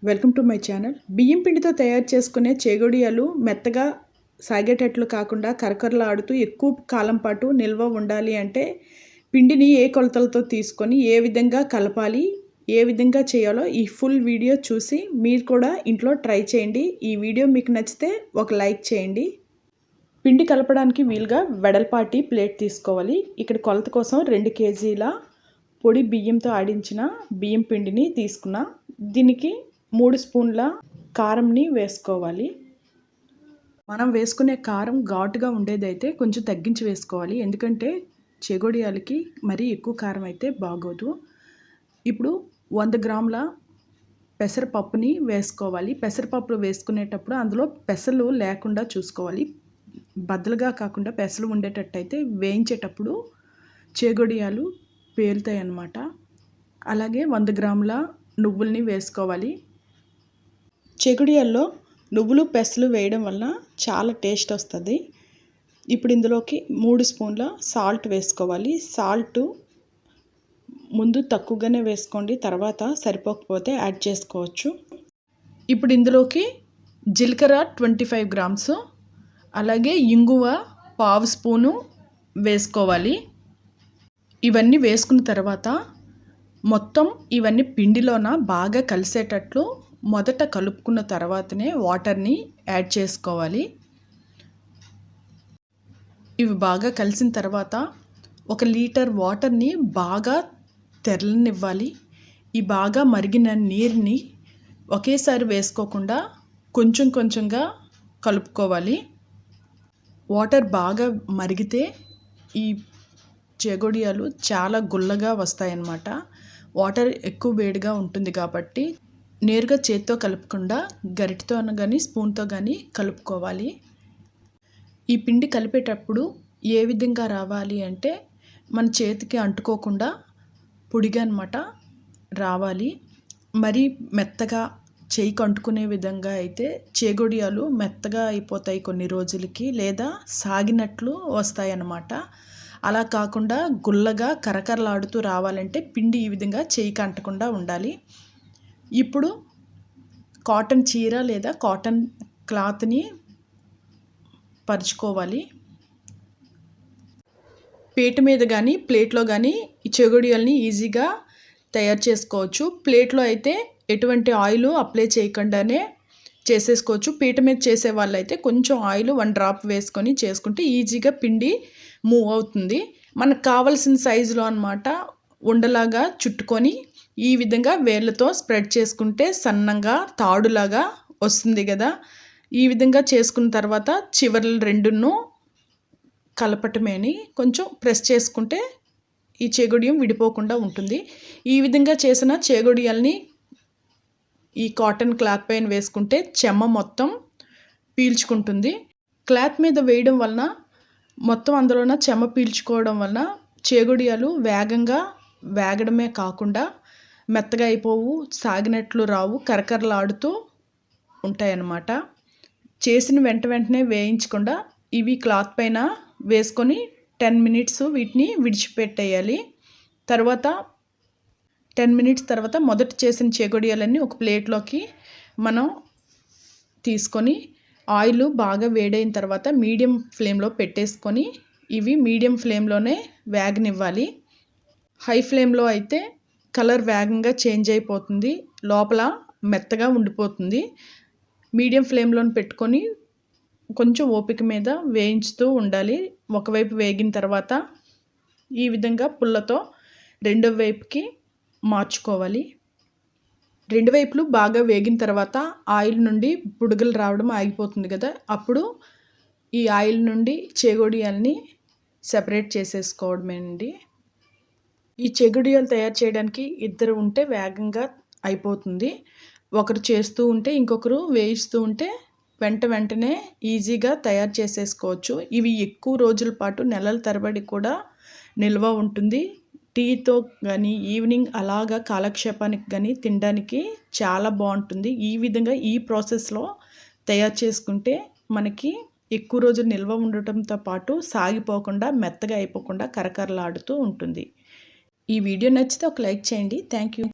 Welcome to my channel. బియ్యం పిండితో తయారు చేసుకునే చేగొడియాలు మెత్తగా సాగేటట్లు కాకుండా కరకరలాడుతూ ఎక్కువ కాలం పాటు నిల్వ ఉండాలి అంటే పిండిని ఏ కొలతలతో తీసుకొని ఏ విధంగా కలపాలి, ఏ విధంగా చేయాలో ఈ ఫుల్ వీడియో చూసి మీరు కూడా ఇంట్లో ట్రై చేయండి. ఈ వీడియో మీకు నచ్చితే ఒక లైక్ చేయండి. పిండి కలపడానికి వీలుగా వెడల్పాటి ప్లేట్ తీసుకోవాలి. ఇక్కడ కొలత కోసం 2 కేజీల పొడి బియ్యంతో ఆడించిన బియ్యం పిండిని తీసుకున్నా. దీనికి 3 స్పూన్ల కారంని వేసుకోవాలి. మనం వేసుకునే కారం ఘాటుగా ఉండేదైతే కొంచెం తగ్గించి వేసుకోవాలి, ఎందుకంటే చేగొడియాలకి మరీ ఎక్కువ కారం అయితే బాగోదు. ఇప్పుడు 100 గ్రాముల పెసరపప్పుని వేసుకోవాలి. పెసరపప్పులు వేసుకునేటప్పుడు అందులో పెసలు లేకుండా చూసుకోవాలి. బద్దలుగా కాకుండా పెసలు ఉండేటట్టయితే వేయించేటప్పుడు చేగొడియాలు పేలుతాయి అన్నమాట. అలాగే 100 గ్రాముల నువ్వుల్ని వేసుకోవాలి. చేగొడియాల్లో నువ్వులు పెసలు వేయడం వల్ల చాలా టేస్ట్ వస్తుంది. ఇప్పుడు ఇందులోకి 3 స్పూన్ల సాల్ట్ వేసుకోవాలి. సాల్ట్ ముందు తక్కువగానే వేసుకోండి, తర్వాత సరిపోకపోతే యాడ్ చేసుకోవచ్చు. ఇప్పుడు ఇందులోకి జీలకర్ర 25 గ్రామ్స్, అలాగే ఇంగువ 1/2 స్పూను వేసుకోవాలి. ఇవన్నీ వేసుకున్న తర్వాత మొత్తం ఇవన్నీ పిండిలోన బాగా కలిసేటట్లు మొదట కలుపుకున్న తర్వాతనే వాటర్ని యాడ్ చేసుకోవాలి. ఇవి బాగా కలిసిన తర్వాత 1 లీటర్ వాటర్ని బాగా తెరలనివ్వాలి. ఈ బాగా మరిగిన నీరుని ఒకేసారి వేసుకోకుండా కొంచెం కొంచెంగా కలుపుకోవాలి. వాటర్ బాగా మరిగితే ఈ చేగొడియాలు చాలా గుల్లగా వస్తాయన్నమాట. వాటర్ ఎక్కువ వేడిగా ఉంటుంది కాబట్టి నేరుగా చేత్తో కలపకుండా గరిటెతో కానీ స్పూన్తో కానీ కలుపుకోవాలి. ఈ పిండి కలిపేటప్పుడు ఏ విధంగా రావాలి అంటే మన చేతికి అంటుకోకుండా పొడిగా అన్నమాట రావాలి. మరీ మెత్తగా చేయికి అంటుకునే విధంగా అయితే చేగొడియాలు మెత్తగా అయిపోతాయి కొన్ని రోజులకి, లేదా సాగినట్లు వస్తాయి అన్నమాట. అలా కాకుండా గుల్లగా కరకరలాడుతూ రావాలంటే పిండి ఈ విధంగా చేయికి అంటకుండా ఉండాలి. ఇప్పుడు కాటన్ చీర లేదా కాటన్ క్లాత్ని పరుచుకోవాలి. పీట మీద కానీ ప్లేట్లో కానీ ఈ చేగొడియాలని ఈజీగా తయారు చేసుకోవచ్చు. ప్లేట్లో అయితే ఎటువంటి ఆయిల్ అప్లై చేయకుండానే చేసేసుకోవచ్చు. పీట మీద చేసే వాళ్ళైతే కొంచెం ఆయిల్ 1 డ్రాప్ వేసుకొని చేసుకుంటే ఈజీగా పిండి మూవ్ అవుతుంది. మనకు కావాల్సిన సైజులో అన్నమాట ఉండలాగా చుట్టుకొని ఈ విధంగా వేళ్ళతో స్ప్రెడ్ చేసుకుంటే సన్నంగా తాడులాగా వస్తుంది కదా. ఈ విధంగా చేసుకున్న తర్వాత చివర్లు రెండును కలపటమేని కొంచెం ప్రెస్ చేసుకుంటే ఈ చేగొడియం విడిపోకుండా ఉంటుంది. ఈ విధంగా చేసిన చేగొడియాల్ని ఈ కాటన్ క్లాత్ పైన వేసుకుంటే చెమ్మ మొత్తం పీల్చుకుంటుంది. క్లాత్ మీద వేయడం వలన మొత్తం అందులోన చెమ్మ పీల్చుకోవడం వలన చేగొడియాలు వేగంగా వేగడమే కాకుండా మెత్తగా అయిపోవు, సాగినట్లు రావు, కరకరలాడుతూ ఉంటాయన్నమాట. చేసిన వెంటనే వేయించకుండా ఇవి క్లాత్ పైన వేసుకొని 10 మినిట్స్ వీటిని విడిచిపెట్టేయాలి. తర్వాత 10 మినిట్స్ తర్వాత మొదట చేసిన చేగొడియాలన్నీ ఒక ప్లేట్లోకి మనం తీసుకొని ఆయిల్ బాగా వేడైన తర్వాత మీడియం ఫ్లేమ్లో పెట్టేసుకొని ఇవి మీడియం ఫ్లేమ్లోనే వేగనివ్వాలి. హై ఫ్లేమ్లో అయితే కలర్ వేగంగా చేంజ్ అయిపోతుంది, లోపల మెత్తగా ఉండిపోతుంది. మీడియం ఫ్లేమ్లో పెట్టుకొని కొంచెం ఓపిక మీద వేయించుతూ ఉండాలి. ఒకవైపు వేగిన తర్వాత ఈ విధంగా పుల్లతో రెండో వైపుకి మార్చుకోవాలి. రెండు వైపులు బాగా వేగిన తర్వాత ఆయిల్ నుండి బుడగలు రావడం ఆగిపోతుంది కదా, అప్పుడు ఈ ఆయిల్ నుండి చేగొడియాల్ని సెపరేట్ చేసేసుకోవడమేనండి. ఈ చేగొడియాలు తయారు చేయడానికి ఇద్దరు ఉంటే వేగంగా అయిపోతుంది. ఒకరు చేస్తూ ఉంటే ఇంకొకరు వేయిస్తూ ఉంటే వెంటనే ఈజీగా తయారు చేసేసుకోవచ్చు. ఇవి ఎక్కువ రోజుల పాటు నెలల తరబడి కూడా నిల్వ ఉంటుంది. టీతో కానీ ఈవినింగ్ అలాగా కాలక్షేపానికి కానీ తినడానికి చాలా బాగుంటుంది. ఈ విధంగా ఈ ప్రాసెస్లో తయారు చేసుకుంటే మనకి ఎక్కువ రోజులు నిల్వ ఉండటంతో పాటు సాగిపోకుండా మెత్తగా అయిపోకుండా కరకరలాడుతూ ఉంటుంది. ఈ వీడియో నచ్చితే ఒక లైక్ చేయండి. Thank you.